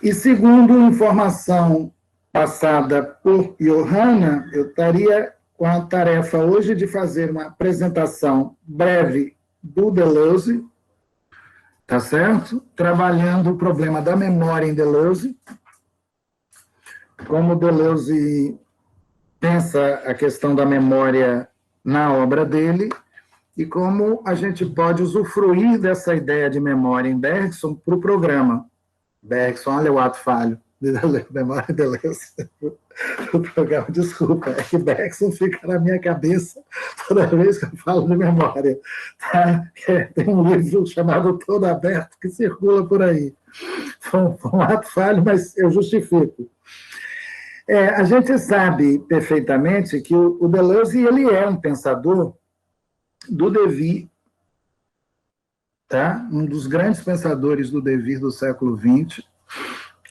E segundo informação passada por Johanna, eu estaria com a tarefa hoje de fazer uma apresentação breve do Deleuze, tá certo? Trabalhando o problema da memória em Deleuze, como Deleuze pensa a questão da memória na obra dele, e como a gente pode usufruir dessa ideia de memória em Bergson para o programa. Bergson, olha o ato falho, memória de Deleuze. O programa, desculpa, é que Bergson fica na minha cabeça toda vez que eu falo de memória. Tá? Tem um livro chamado Todo Aberto que circula por aí. Foi um ato falho, mas eu justifico. A gente sabe perfeitamente que o Deleuze ele é um pensador do devir, tá? Um dos grandes pensadores do devir do século XX,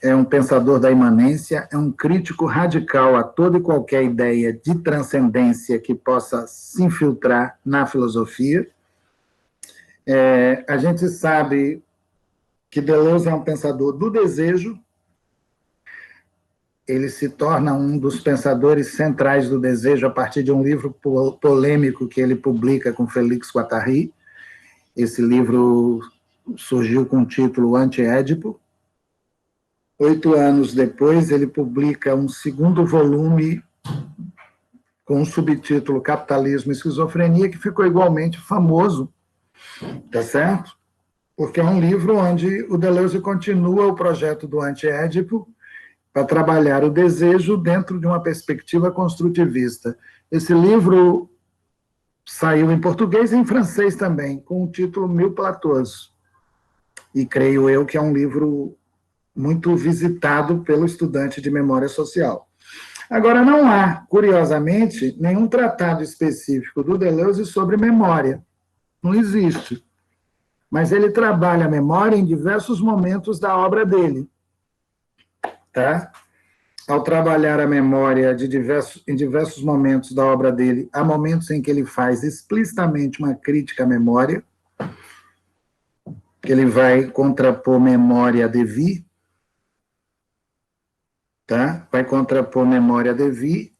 é um pensador da imanência, é um crítico radical a toda e qualquer ideia de transcendência que possa se infiltrar na filosofia. A gente sabe que Deleuze é um pensador do desejo, ele se torna um dos pensadores centrais do desejo a partir de um livro polêmico que ele publica com Félix Guattari. Esse livro surgiu com o título Anti-Édipo. 8 anos depois, ele publica um segundo volume com o subtítulo Capitalismo e Esquizofrenia, que ficou igualmente famoso, tá certo? Porque é um livro onde o Deleuze continua o projeto do Anti-Édipo para trabalhar o desejo dentro de uma perspectiva construtivista. Esse livro saiu em português e em francês também, com o título Mil Platôs. E creio eu que é um livro muito visitado pelo estudante de memória social. Agora, não há, curiosamente, nenhum tratado específico do Deleuze sobre memória. Não existe. Mas ele trabalha a memória em diversos momentos da obra dele. Tá? Ao trabalhar a memória em diversos momentos da obra dele, há momentos em que ele faz explicitamente uma crítica à memória, que ele vai contrapor memória a devir, tá? Vai contrapor memória a devir.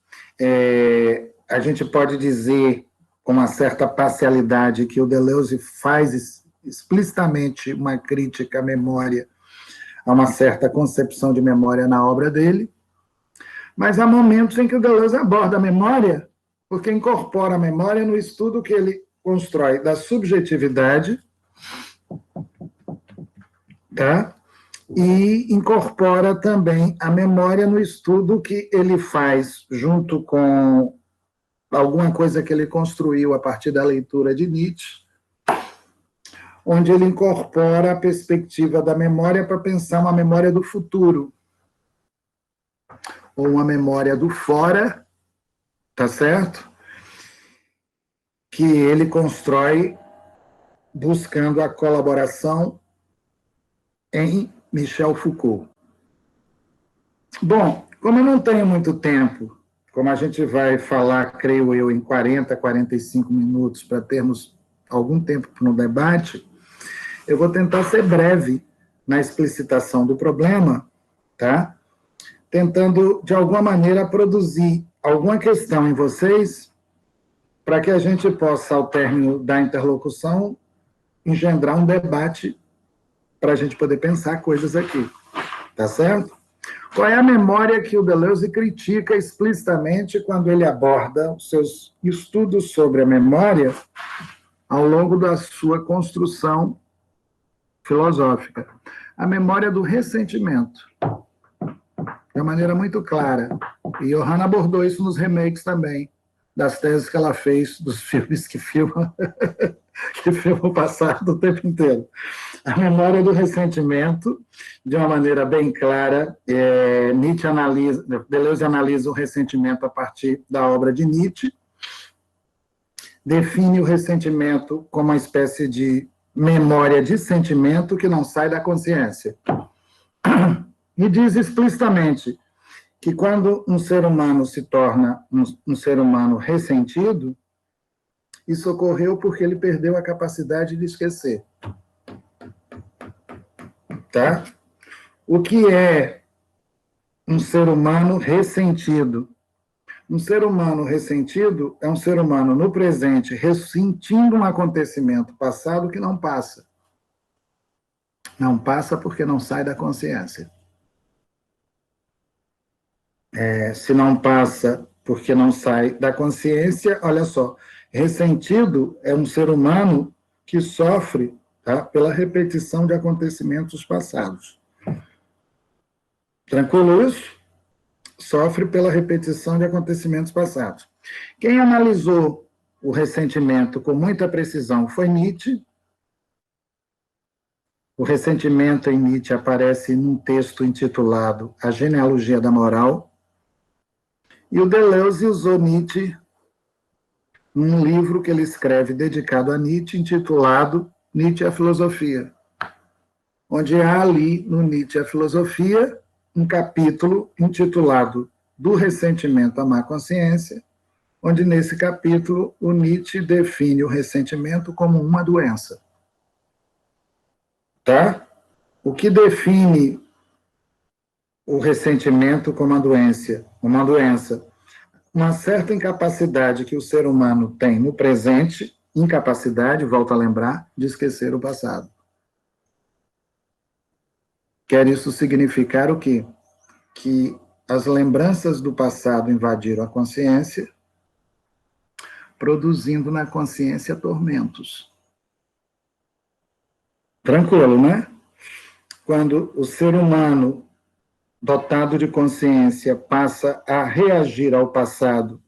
A gente pode dizer, com uma certa parcialidade, que o Deleuze faz explicitamente uma crítica à memória, a uma certa concepção de memória na obra dele, mas há momentos em que o Deleuze aborda a memória, porque incorpora a memória no estudo que ele constrói da subjetividade, tá? E incorpora também a memória no estudo que ele faz junto com alguma coisa que ele construiu a partir da leitura de Nietzsche, onde ele incorpora a perspectiva da memória para pensar uma memória do futuro, ou uma memória do fora, tá certo? Que ele constrói buscando a colaboração em Michel Foucault. Bom, como eu não tenho muito tempo, como a gente vai falar, creio eu, em 40, 45 minutos, para termos algum tempo para o debate, eu vou tentar ser breve na explicitação do problema, tá? Tentando, de alguma maneira, produzir alguma questão em vocês, para que a gente possa, ao término da interlocução, engendrar um debate para a gente poder pensar coisas aqui, tá certo? Qual é a memória que o Deleuze critica explicitamente quando ele aborda os seus estudos sobre a memória ao longo da sua construção filosófica? A memória do ressentimento. De uma maneira muito clara. E Johanna abordou isso nos remakes também, das teses que ela fez, dos filmes que filmam o passado o tempo inteiro. A memória do ressentimento, de uma maneira bem clara, Deleuze analisa o ressentimento a partir da obra de Nietzsche, define o ressentimento como uma espécie de memória de sentimento que não sai da consciência. E diz explicitamente que quando um ser humano se torna um ser humano ressentido, isso ocorreu porque ele perdeu a capacidade de esquecer. Tá? O que é um ser humano ressentido? Um ser humano ressentido é um ser humano no presente ressentindo um acontecimento passado que não passa. Não passa porque não sai da consciência. Se não passa porque não sai da consciência, olha só, ressentido é um ser humano que sofre, tá, pela repetição de acontecimentos passados. Tranquilo isso? Sofre pela repetição de acontecimentos passados. Quem analisou o ressentimento com muita precisão foi Nietzsche. O ressentimento em Nietzsche aparece num texto intitulado A Genealogia da Moral, e o Deleuze usou Nietzsche num livro que ele escreve dedicado a Nietzsche, intitulado Nietzsche e a Filosofia, onde há ali, no Nietzsche e a Filosofia, um capítulo intitulado Do Ressentimento à Má Consciência, onde nesse capítulo o Nietzsche define o ressentimento como uma doença. Tá? O que define o ressentimento como uma doença? Uma certa incapacidade que o ser humano tem no presente, incapacidade, volto a lembrar, de esquecer o passado. Quer isso significar o quê? Que as lembranças do passado invadiram a consciência, produzindo na consciência tormentos. Tranquilo, né? Quando o ser humano, dotado de consciência, passa a reagir ao passado,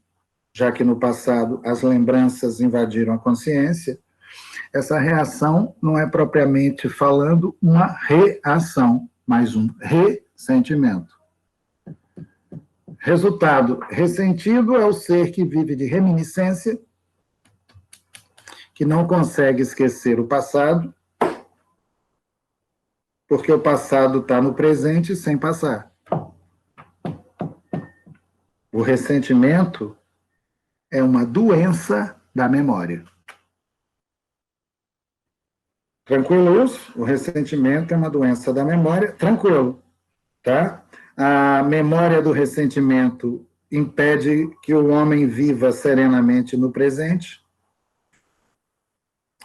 já que no passado as lembranças invadiram a consciência, essa reação não é propriamente falando uma reação, mas um ressentimento. Resultado, ressentido é o ser que vive de reminiscência, que não consegue esquecer o passado, porque o passado está no presente sem passar. O ressentimento é uma doença da memória. Tranquilo isso? O ressentimento é uma doença da memória. Tranquilo, tá? A memória do ressentimento impede que o homem viva serenamente no presente.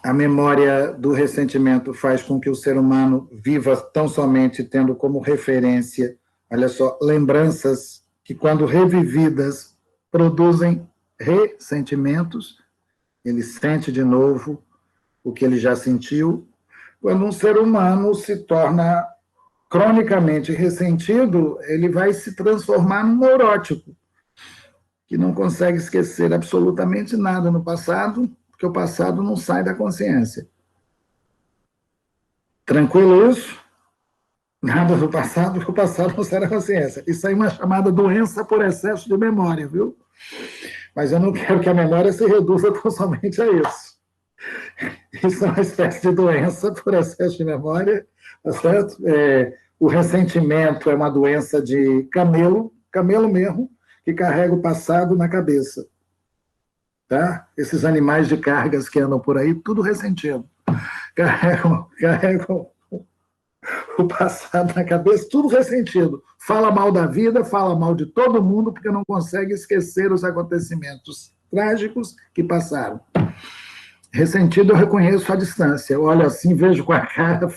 A memória do ressentimento faz com que o ser humano viva tão somente tendo como referência, olha só, lembranças que, quando revividas, produzem ressentimentos. Ele sente de novo o que ele já sentiu. Quando um ser humano se torna cronicamente ressentido, ele vai se transformar num neurótico, que não consegue esquecer absolutamente nada no passado, porque o passado não sai da consciência. Tranquilo isso? Nada do passado, porque o passado não sai da consciência. Isso aí é uma chamada doença por excesso de memória, viu? Mas eu não quero que a memória se reduza tão somente a isso. Isso é uma espécie de doença por excesso de memória, tá certo? O ressentimento é uma doença de camelo mesmo, que carrega o passado na cabeça. Tá? Esses animais de cargas que andam por aí, tudo ressentido. Carregam o passado na cabeça, tudo ressentido. Fala mal da vida, fala mal de todo mundo, porque não consegue esquecer os acontecimentos trágicos que passaram. Ressentido, eu reconheço a distância. Eu olho assim, vejo com a cara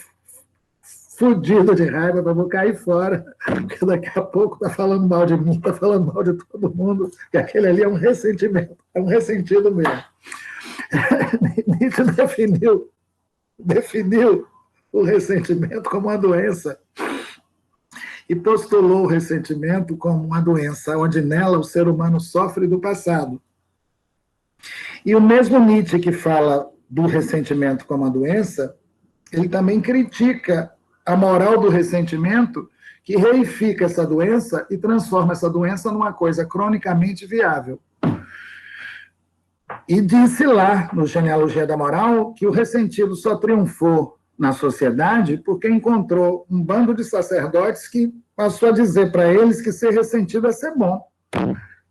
fudido de raiva, eu vou cair fora, porque daqui a pouco está falando mal de mim, está falando mal de todo mundo, que aquele ali é um ressentimento, é um ressentido mesmo. Nietzsche definiu o ressentimento como uma doença e postulou o ressentimento como uma doença, onde nela o ser humano sofre do passado. E o mesmo Nietzsche que fala do ressentimento como uma doença, ele também critica a moral do ressentimento, que reifica essa doença e transforma essa doença numa coisa cronicamente viável. E disse lá, no Genealogia da Moral, que o ressentido só triunfou na sociedade porque encontrou um bando de sacerdotes que passou a dizer para eles que ser ressentido é ser bom,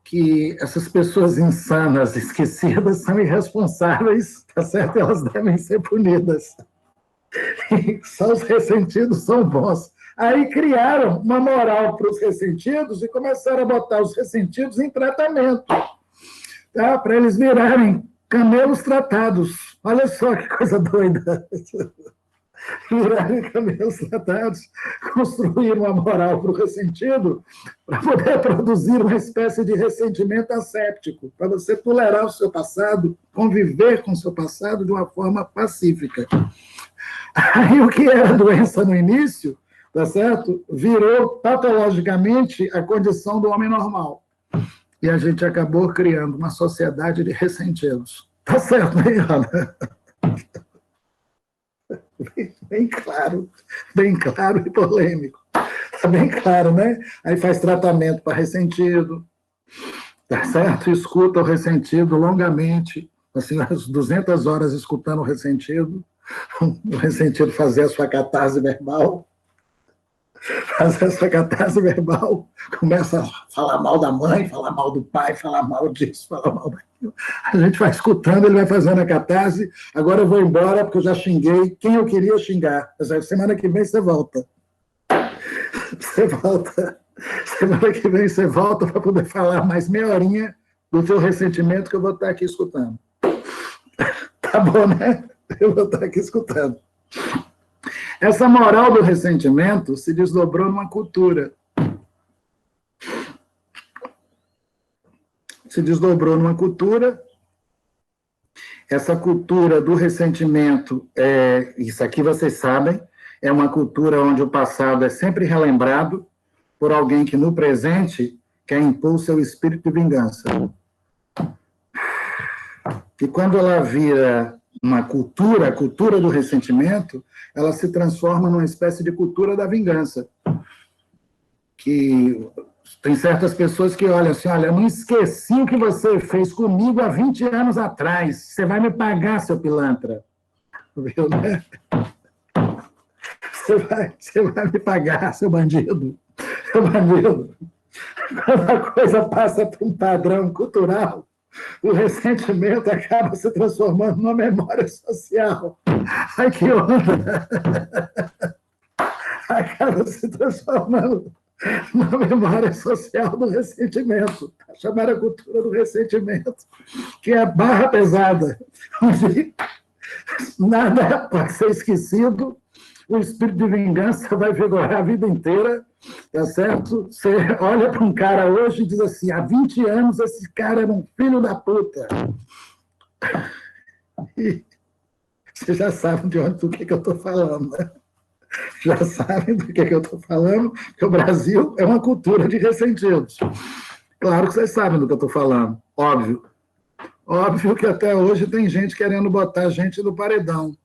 que essas pessoas insanas, esquecidas, são irresponsáveis, tá certo? Elas devem ser punidas. Só os ressentidos são bons. Aí criaram uma moral para os ressentidos e começaram a botar os ressentidos em tratamento, tá? Para eles virarem camelos tratados. Olha só que coisa doida. Virarem camelos tratados, construir uma moral para o ressentido, para poder produzir uma espécie de ressentimento asséptico, para você tolerar o seu passado, conviver com o seu passado de uma forma pacífica. Aí o que era doença no início, tá certo? Virou patologicamente a condição do homem normal. E a gente acabou criando uma sociedade de ressentidos. Tá certo, né, Ana? Bem claro e polêmico. Tá bem claro, né? Aí faz tratamento para ressentido, tá certo? Escuta o ressentido longamente, assim, as 200 horas escutando o ressentido fazer a sua catarse verbal, começa a falar mal da mãe, falar mal do pai, falar mal disso, falar mal daquilo. A gente vai escutando, ele vai fazendo a catarse. Agora eu vou embora porque eu já xinguei quem eu queria xingar. Semana que vem você volta. Semana que vem você volta para poder falar mais meia horinha do seu ressentimento que eu vou estar aqui escutando. Tá bom, né? Eu vou estar aqui escutando. Essa moral do ressentimento se desdobrou numa cultura. Essa cultura do ressentimento, isso aqui vocês sabem, é uma cultura onde o passado é sempre relembrado por alguém que no presente quer impor seu espírito de vingança. E quando ela vira uma cultura, a cultura do ressentimento, ela se transforma numa espécie de cultura da vingança. Que tem certas pessoas que olham assim, olha, eu não esqueci o que você fez comigo há 20 anos atrás, você vai me pagar, seu pilantra. Viu, né? Você vai me pagar, seu bandido. Quando a coisa passa para um padrão cultural, o ressentimento acaba se transformando numa memória social. Ai, que onda! Acaba se transformando numa memória social do ressentimento, chamada cultura do ressentimento, que é a barra pesada, onde nada pode ser esquecido, o espírito de vingança vai vigorar a vida inteira, tá certo? Você olha para um cara hoje e diz assim, há 20 anos esse cara era um filho da puta. E vocês já sabem do que eu estou falando, né? Já sabem do que eu estou falando, que o Brasil é uma cultura de ressentidos. Claro que vocês sabem do que eu estou falando, óbvio. Óbvio que até hoje tem gente querendo botar gente no paredão.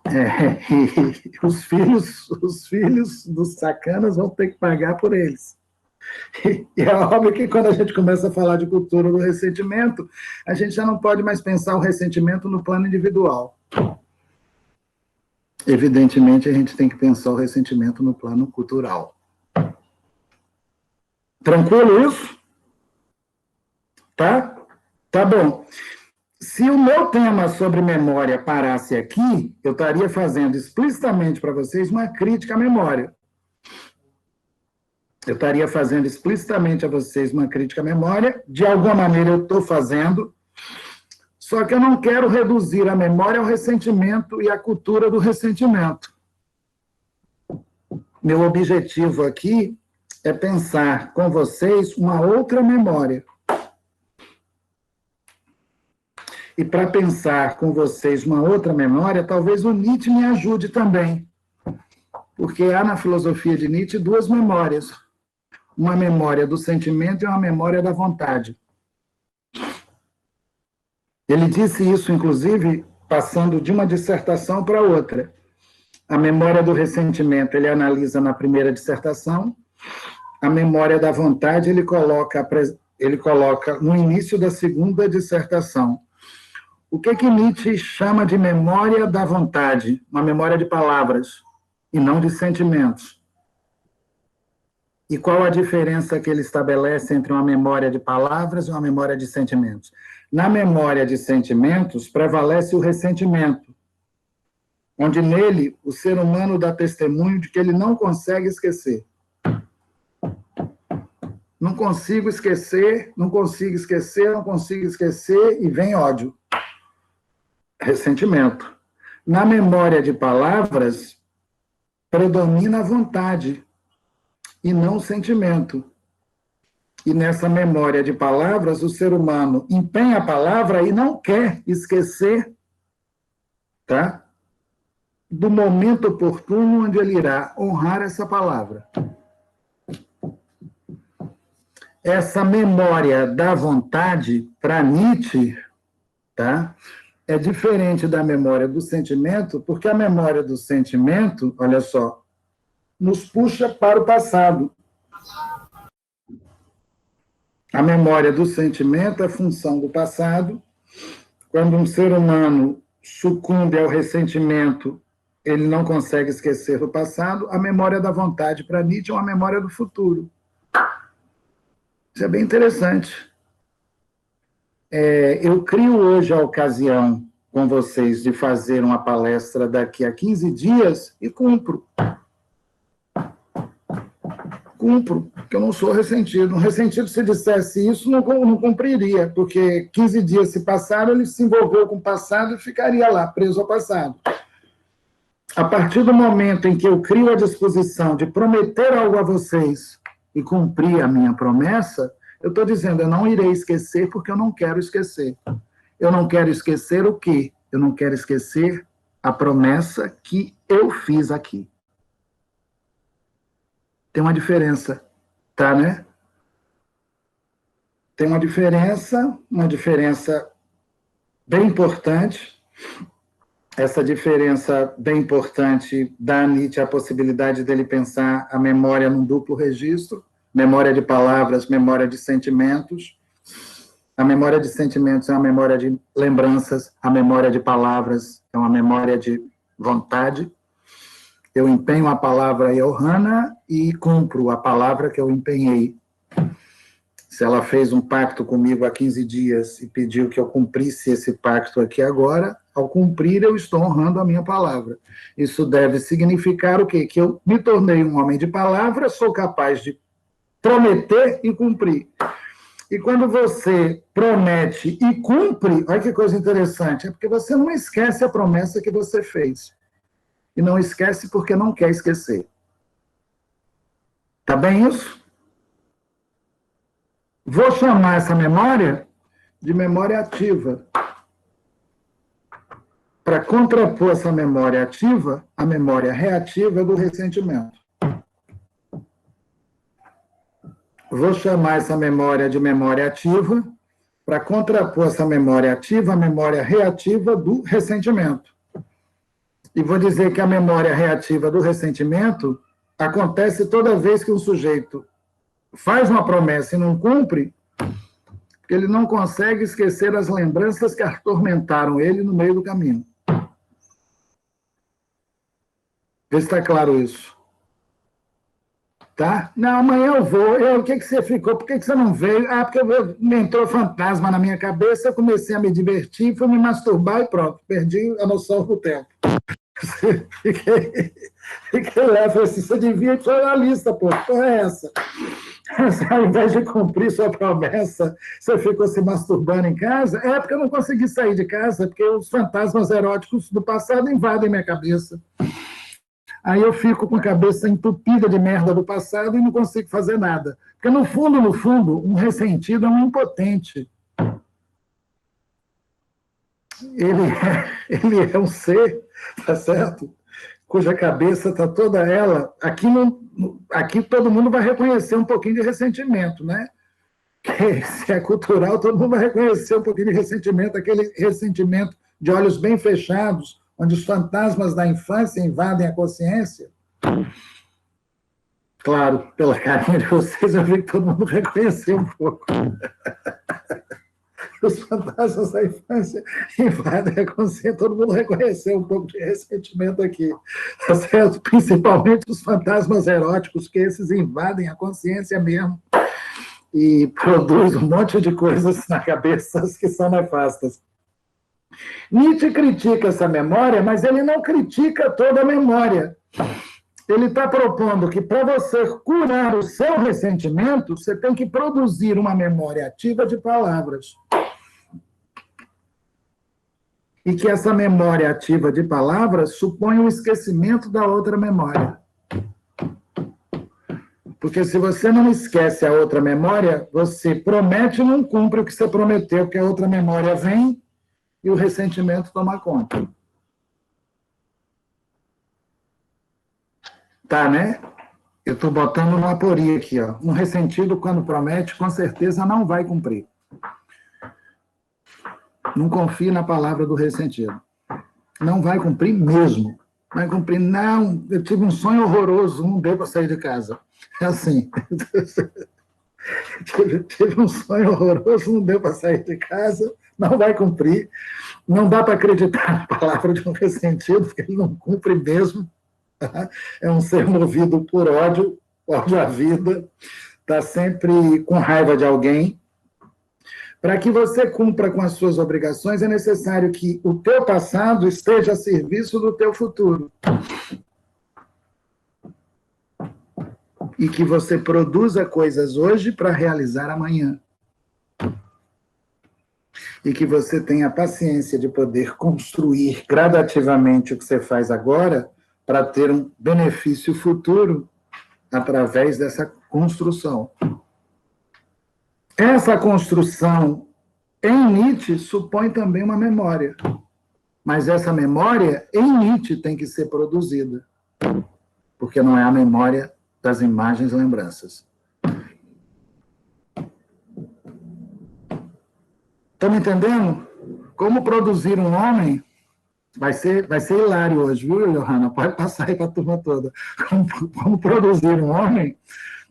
E os filhos dos sacanas vão ter que pagar por eles. E é óbvio que quando a gente começa a falar de cultura do ressentimento, a gente já não pode mais pensar o ressentimento no plano individual. Evidentemente, a gente tem que pensar o ressentimento no plano cultural. Tranquilo isso? Tá? Tá bom. Se o meu tema sobre memória parasse aqui, eu estaria fazendo explicitamente para vocês uma crítica à memória. Eu estaria fazendo explicitamente a vocês uma crítica à memória, de alguma maneira eu estou fazendo, só que eu não quero reduzir a memória ao ressentimento e à cultura do ressentimento. Meu objetivo aqui é pensar com vocês uma outra memória. E para pensar com vocês uma outra memória, talvez o Nietzsche me ajude também. Porque há na filosofia de Nietzsche duas memórias. Uma memória do sentimento e uma memória da vontade. Ele disse isso, inclusive, passando de uma dissertação para outra. A memória do ressentimento ele analisa na primeira dissertação, a memória da vontade ele coloca no início da segunda dissertação. O que Nietzsche chama de memória da vontade? Uma memória de palavras, e não de sentimentos. E qual a diferença que ele estabelece entre uma memória de palavras e uma memória de sentimentos? Na memória de sentimentos, prevalece o ressentimento. onde nele o ser humano dá testemunho de que ele não consegue esquecer. Não consigo esquecer, não consigo esquecer, não consigo esquecer, e vem ódio, ressentimento. Na memória de palavras, predomina a vontade e não o sentimento. E nessa memória de palavras, o ser humano empenha a palavra e não quer esquecer, tá? Do momento oportuno onde ele irá honrar essa palavra. Essa memória da vontade, para Nietzsche, tá? É diferente da memória do sentimento, porque a memória do sentimento, olha só, nos puxa para o passado. A memória do sentimento é função do passado. Quando um ser humano sucumbe ao ressentimento, ele não consegue esquecer o passado. A memória da vontade, para Nietzsche, é uma memória do futuro. Isso é bem interessante. Eu crio hoje a ocasião com vocês de fazer uma palestra daqui a 15 dias e cumpro. Cumpro, porque eu não sou ressentido. Um ressentido, se dissesse isso, não cumpriria, porque 15 dias se passaram, ele se envolveu com o passado e ficaria lá, preso ao passado. A partir do momento em que eu crio a disposição de prometer algo a vocês e cumprir a minha promessa, eu estou dizendo, eu não irei esquecer porque eu não quero esquecer. Eu não quero esquecer o quê? Eu não quero esquecer a promessa que eu fiz aqui. Tem uma diferença, tá, né? Tem uma diferença bem importante. Essa diferença bem importante dá a Nietzsche a possibilidade dele pensar a memória num duplo registro, memória de palavras, memória de sentimentos. A memória de sentimentos é uma memória de lembranças, a memória de palavras é uma memória de vontade. Eu empenho a palavra Johanna e cumpro a palavra que eu empenhei. Se ela fez um pacto comigo há 15 dias e pediu que eu cumprisse esse pacto aqui agora, ao cumprir eu estou honrando a minha palavra. Isso deve significar o quê? Que eu me tornei um homem de palavra, sou capaz de prometer e cumprir. E quando você promete e cumpre, olha que coisa interessante, é porque você não esquece a promessa que você fez. E não esquece porque não quer esquecer. Tá bem isso? Vou chamar essa memória de memória ativa. Para contrapor essa memória ativa, a memória reativa do ressentimento. Vou chamar essa memória de memória ativa, para contrapor essa memória ativa, a memória reativa do ressentimento. E vou dizer que a memória reativa do ressentimento acontece toda vez que um sujeito faz uma promessa e não cumpre, porque ele não consegue esquecer as lembranças que atormentaram ele no meio do caminho. Vê se está claro isso. Tá? Não, amanhã eu vou. O que você ficou? Por que você não veio? Ah, porque me entrou fantasma na minha cabeça, eu comecei a me divertir, fui me masturbar e pronto, perdi a noção do tempo. Fiquei lá, falei assim, você devia ir para a lista, pô, que porra é essa? Ao invés de cumprir sua promessa, você ficou se masturbando em casa? É porque eu não consegui sair de casa, porque os fantasmas eróticos do passado invadem minha cabeça. Aí eu fico com a cabeça entupida de merda do passado e não consigo fazer nada. Porque, no fundo, um ressentido é um impotente. Ele é um ser, tá certo? Cuja cabeça está toda ela... Aqui todo mundo vai reconhecer um pouquinho de ressentimento, né? Se é cultural, todo mundo vai reconhecer um pouquinho de ressentimento, aquele ressentimento de olhos bem fechados, onde os fantasmas da infância invadem a consciência. Claro, pela carinha de vocês, eu vi que todo mundo reconheceu um pouco. Os fantasmas da infância invadem a consciência, todo mundo reconheceu um pouco de ressentimento aqui, tá certo? Principalmente os fantasmas eróticos, que esses invadem a consciência mesmo e produzem um monte de coisas na cabeça que são nefastas. Nietzsche critica essa memória, mas ele não critica toda a memória. Ele está propondo que para você curar o seu ressentimento, você tem que produzir uma memória ativa de palavras. E que essa memória ativa de palavras supõe o esquecimento da outra memória. Porque se você não esquece a outra memória, você promete e não cumpre o que você prometeu, porque a outra memória vem e o ressentimento toma conta. Tá, né? Eu estou botando uma aporia aqui, ó. Um ressentido, quando promete, com certeza não vai cumprir. Não confie na palavra do ressentido. Não vai cumprir mesmo. Vai cumprir, não. Eu tive um sonho horroroso, não deu para sair de casa. É assim. Tive um sonho horroroso, não deu para sair de casa, não vai cumprir. Não dá para acreditar na palavra de um ressentido, porque ele não cumpre mesmo. É um ser movido por ódio, ódio à vida, está sempre com raiva de alguém. Para que você cumpra com as suas obrigações, é necessário que o teu passado esteja a serviço do teu futuro. E que você produza coisas hoje para realizar amanhã. E que você tenha a paciência de poder construir gradativamente o que você faz agora para ter um benefício futuro através dessa construção. Essa construção, em Nietzsche, supõe também uma memória. Mas essa memória, em Nietzsche, tem que ser produzida. Porque não é a memória das imagens e lembranças. Estão me entendendo? Como produzir um homem... Vai ser hilário hoje, viu, Johanna? Pode passar aí para a turma toda. Como produzir um homem,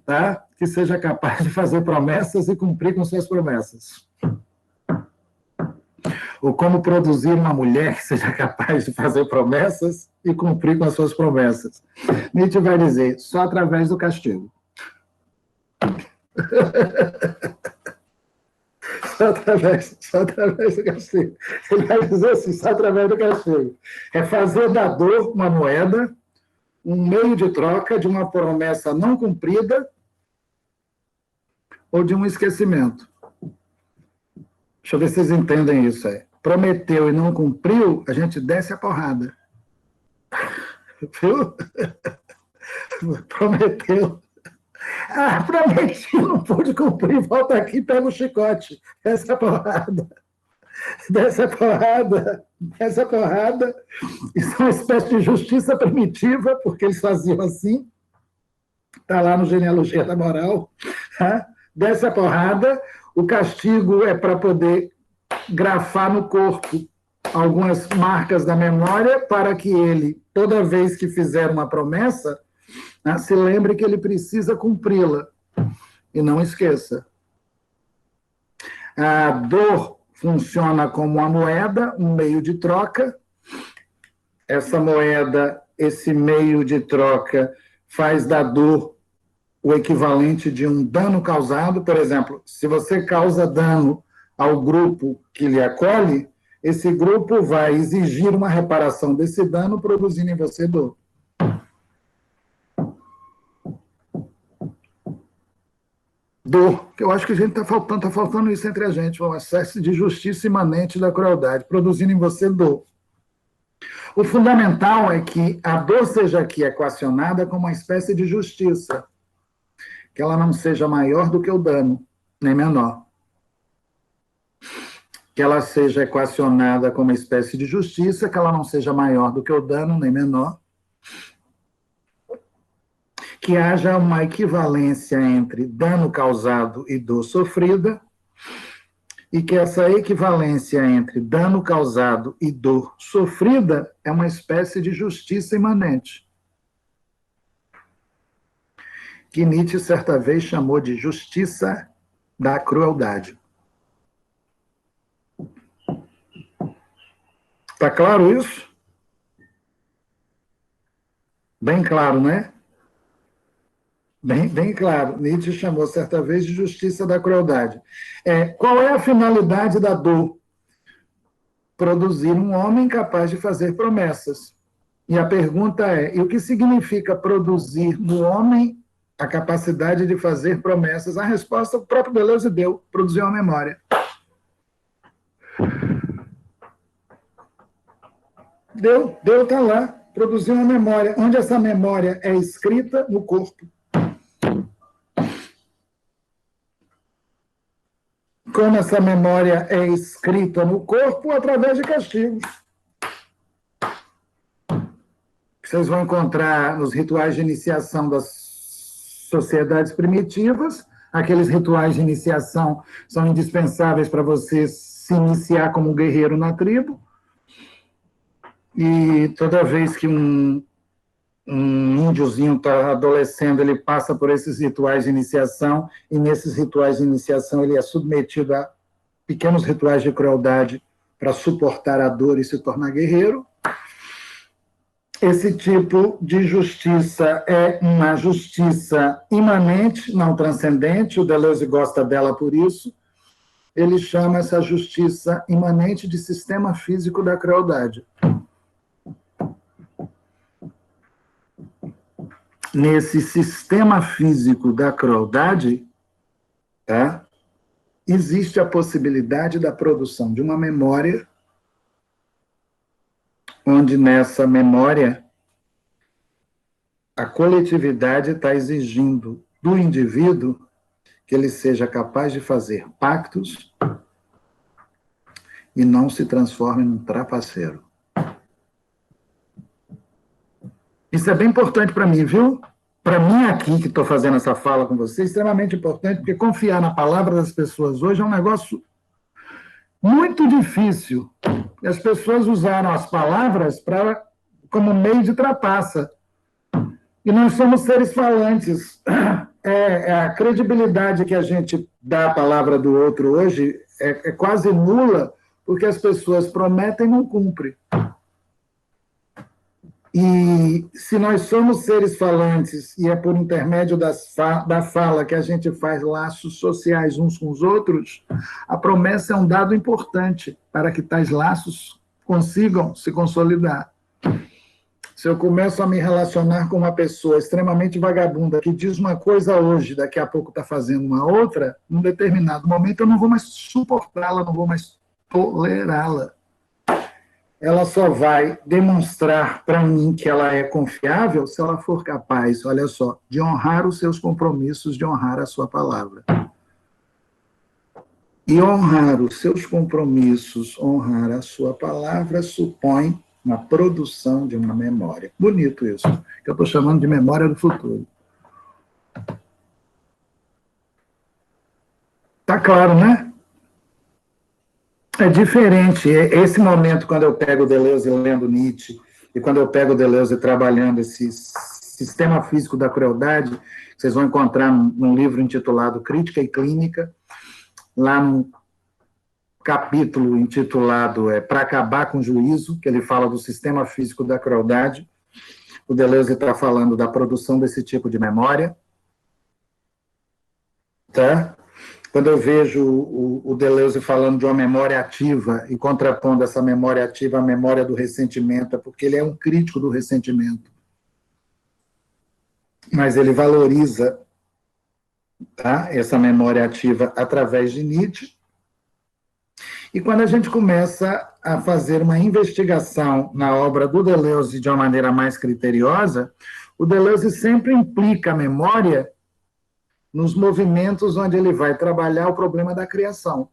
tá? Que seja capaz de fazer promessas e cumprir com suas promessas. Ou como produzir uma mulher que seja capaz de fazer promessas e cumprir com as suas promessas. Nietzsche vai dizer, só através do castigo. Só através do castigo. Ele vai dizer assim, só através do castigo. É fazer da dor uma moeda, um meio de troca de uma promessa não cumprida ou de um esquecimento. Deixa eu ver se vocês entendem isso aí. Prometeu e não cumpriu, a gente desce a porrada. Viu? Prometeu. Ah, prometi, não pude cumprir, volta aqui e pega o chicote. Essa porrada. Dessa porrada. Essa porrada. Isso é uma espécie de justiça primitiva, porque eles faziam assim. Está lá no Genealogia da Moral. Tá? Dessa porrada, o castigo é para poder grafar no corpo algumas marcas da memória para que ele, toda vez que fizer uma promessa, se lembre que ele precisa cumpri-la e não esqueça. A dor funciona como uma moeda, um meio de troca. Essa moeda, esse meio de troca, faz da dor o equivalente de um dano causado. Por exemplo, se você causa dano ao grupo que lhe acolhe, esse grupo vai exigir uma reparação desse dano, produzindo em você dor. Dor, que eu acho que a gente está faltando isso entre a gente, uma espécie de justiça imanente da crueldade, produzindo em você dor. O fundamental é que a dor seja aqui equacionada como uma espécie de justiça, que ela não seja maior do que o dano, nem menor. Que ela seja equacionada como uma espécie de justiça, que ela não seja maior do que o dano, nem menor. Que haja uma equivalência entre dano causado e dor sofrida, e que essa equivalência entre dano causado e dor sofrida é uma espécie de justiça imanente, que Nietzsche certa vez chamou de justiça da crueldade. Está claro isso? Bem claro, né? Bem claro. Nietzsche chamou certa vez de justiça da crueldade. Qual é a finalidade da dor? produzir um homem capaz de fazer promessas. E a pergunta é, e o que significa produzir no homem a capacidade de fazer promessas? A resposta o próprio Deleuze deu, produzir uma memória. Deu, está lá, produzir uma memória, onde essa memória é escrita no corpo. Como essa memória é escrita no corpo? Através de castigos. Vocês vão encontrar nos rituais de iniciação das sociedades primitivas. Aqueles rituais de iniciação são indispensáveis para você se iniciar como um guerreiro na tribo. E toda vez que um índiozinho está adolescendo, ele passa por esses rituais de iniciação, e nesses rituais de iniciação ele é submetido a pequenos rituais de crueldade para suportar a dor e se tornar guerreiro. Esse tipo de justiça é uma justiça imanente, não transcendente, o Deleuze gosta dela por isso. Ele chama essa justiça imanente de sistema físico da crueldade. Nesse sistema físico da crueldade, tá, existe a possibilidade da produção de uma memória, onde nessa memória a coletividade está exigindo do indivíduo que ele seja capaz de fazer pactos e não se transforme num trapaceiro. Isso é bem importante para mim, viu? Para mim aqui, que estou fazendo essa fala com você, é extremamente importante, porque confiar na palavra das pessoas hoje é um negócio muito difícil. As pessoas usaram as palavras como meio de trapaça. E nós somos seres falantes. A credibilidade que a gente dá à palavra do outro hoje é quase nula, porque as pessoas prometem e não cumprem. E se nós somos seres falantes, e é por intermédio da fala que a gente faz laços sociais uns com os outros, a promessa é um dado importante para que tais laços consigam se consolidar. Se eu começo a me relacionar com uma pessoa extremamente vagabunda, que diz uma coisa hoje, daqui a pouco está fazendo uma outra, num determinado momento eu não vou mais suportá-la, não vou mais tolerá-la. Ela só vai demonstrar para mim que ela é confiável se ela for capaz, olha só, de honrar os seus compromissos, de honrar a sua palavra. E honrar os seus compromissos, honrar a sua palavra, supõe uma produção de uma memória. Bonito isso, que eu estou chamando de memória do futuro. Tá claro, né? É diferente. Esse momento, quando eu pego o Deleuze lendo Nietzsche, e quando eu pego o Deleuze trabalhando esse sistema físico da crueldade, vocês vão encontrar num livro intitulado Crítica e Clínica, lá no capítulo intitulado Para Acabar com o Juízo, que ele fala do sistema físico da crueldade. O Deleuze está falando da produção desse tipo de memória. Tá? Quando eu vejo o Deleuze falando de uma memória ativa e contrapondo essa memória ativa à memória do ressentimento, é porque ele é um crítico do ressentimento. Mas ele valoriza, tá, essa memória ativa através de Nietzsche. E quando a gente começa a fazer uma investigação na obra do Deleuze de uma maneira mais criteriosa, o Deleuze sempre implica a memória nos movimentos onde ele vai trabalhar o problema da criação.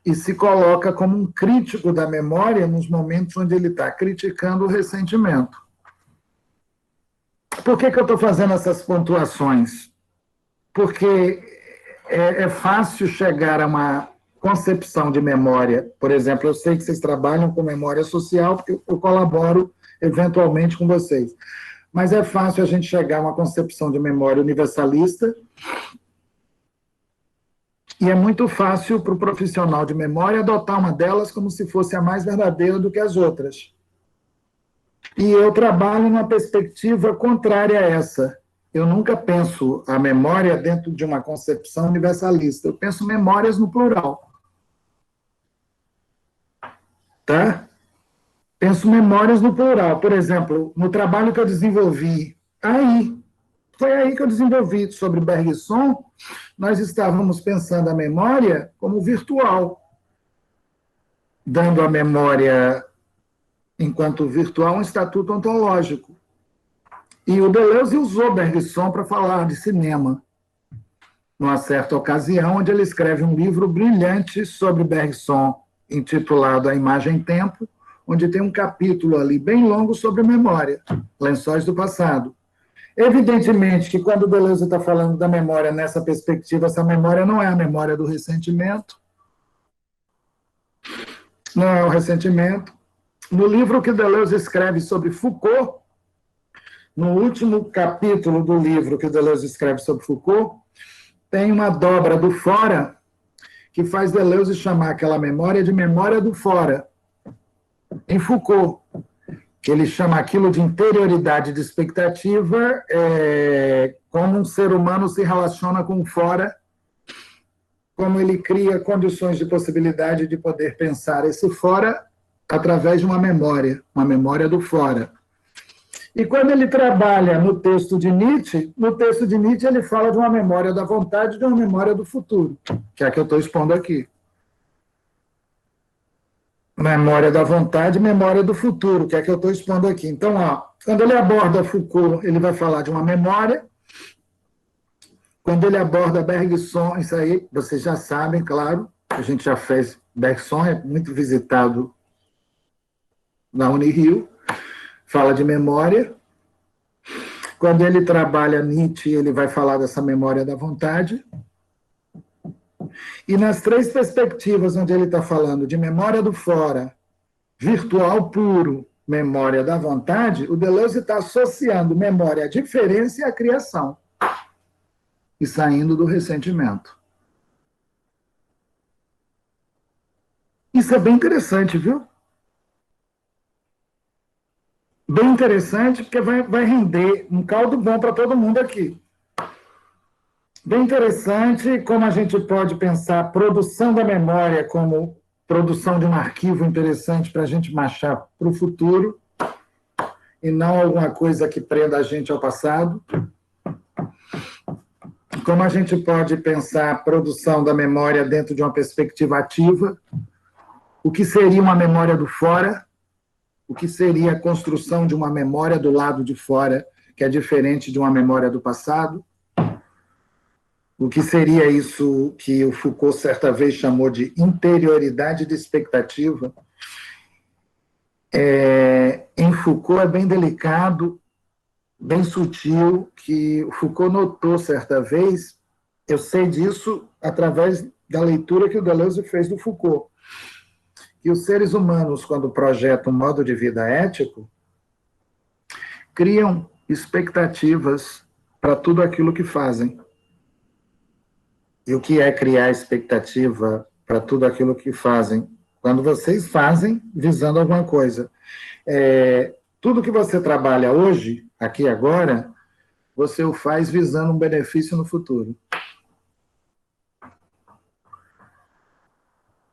E se coloca como um crítico da memória nos momentos onde ele está criticando o ressentimento. Por que eu estou fazendo essas pontuações? Porque é fácil chegar a uma concepção de memória. Por exemplo, eu sei que vocês trabalham com memória social, porque eu colaboro eventualmente com vocês. Mas é fácil a gente chegar a uma concepção de memória universalista, e é muito fácil para o profissional de memória adotar uma delas como se fosse a mais verdadeira do que as outras. E eu trabalho numa perspectiva contrária a essa. Eu nunca penso a memória dentro de uma concepção universalista. Eu penso memórias no plural. tá? Penso memórias no plural. Por exemplo, no trabalho que eu desenvolvi, foi aí que eu desenvolvi sobre Bergson, nós estávamos pensando a memória como virtual, dando à memória, enquanto virtual, um estatuto ontológico. E o Deleuze usou Bergson para falar de cinema, numa certa ocasião, onde ele escreve um livro brilhante sobre Bergson, intitulado A Imagem-Tempo, onde tem um capítulo ali bem longo sobre memória, Lençóis do Passado. Evidentemente que quando o Deleuze está falando da memória nessa perspectiva, essa memória não é a memória do ressentimento, não é o ressentimento. No livro que Deleuze escreve sobre Foucault, no último capítulo do livro que Deleuze escreve sobre Foucault, tem uma dobra do fora que faz Deleuze chamar aquela memória de memória do fora. Em Foucault, que ele chama aquilo de interioridade de expectativa, como um ser humano se relaciona com o fora, como ele cria condições de possibilidade de poder pensar esse fora através de uma memória do fora. E quando ele trabalha no texto de Nietzsche ele fala de uma memória da vontade e de uma memória do futuro, que é a que eu estou expondo aqui. Memória da vontade e memória do futuro, que é a que eu estou expondo aqui. Então, quando ele aborda Foucault, ele vai falar de uma memória. Quando ele aborda Bergson, isso aí vocês já sabem, claro, a gente já fez. Bergson é muito visitado na Unirio, fala de memória. Quando ele trabalha Nietzsche, ele vai falar dessa memória da vontade. E nas três perspectivas onde ele está falando de memória do fora, virtual puro, memória da vontade, o Deleuze está associando memória à diferença e à criação. E saindo do ressentimento. Isso é bem interessante, viu? Bem interessante, porque vai render um caldo bom para todo mundo aqui. Bem interessante como a gente pode pensar a produção da memória como produção de um arquivo interessante para a gente marchar para o futuro e não alguma coisa que prenda a gente ao passado. Como a gente pode pensar a produção da memória dentro de uma perspectiva ativa, o que seria uma memória do fora, o que seria a construção de uma memória do lado de fora, que é diferente de uma memória do passado, o que seria isso que o Foucault certa vez chamou de interioridade de expectativa. Em Foucault é bem delicado, bem sutil, que o Foucault notou certa vez, eu sei disso através da leitura que o Deleuze fez do Foucault, que os seres humanos, quando projetam um modo de vida ético, criam expectativas para tudo aquilo que fazem. E o que é criar expectativa para tudo aquilo que fazem? Quando vocês fazem visando alguma coisa. Tudo que você trabalha hoje, aqui agora, você o faz visando um benefício no futuro.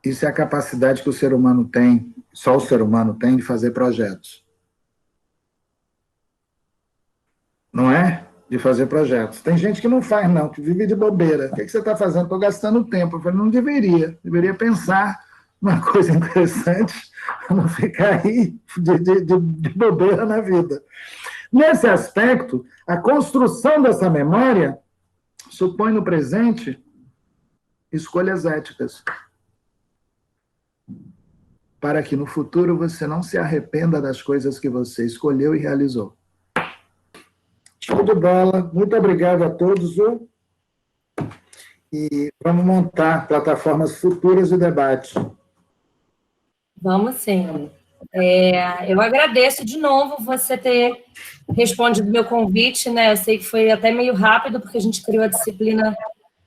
Isso é a capacidade que o ser humano tem, só o ser humano tem, de fazer projetos. Não é? De fazer projetos. Tem gente que não faz, não, que vive de bobeira. O que você está fazendo? Estou gastando tempo. Eu falei, não deveria. Deveria pensar numa coisa interessante, para não ficar aí de bobeira na vida. Nesse aspecto, a construção dessa memória supõe no presente escolhas éticas, para que no futuro você não se arrependa das coisas que você escolheu e realizou. Show de bola, muito obrigado a todos, viu? E vamos montar plataformas futuras de debate. Vamos sim. Eu agradeço de novo você ter respondido meu convite, né? Eu sei que foi até meio rápido, porque a gente criou a disciplina.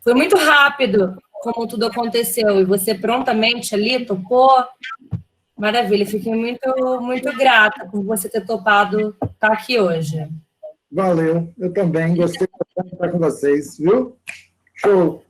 Foi muito rápido como tudo aconteceu, e você prontamente ali topou. Maravilha, fiquei muito, muito grata por você ter topado estar aqui hoje. Valeu, eu também gostei de estar com vocês, viu? Show!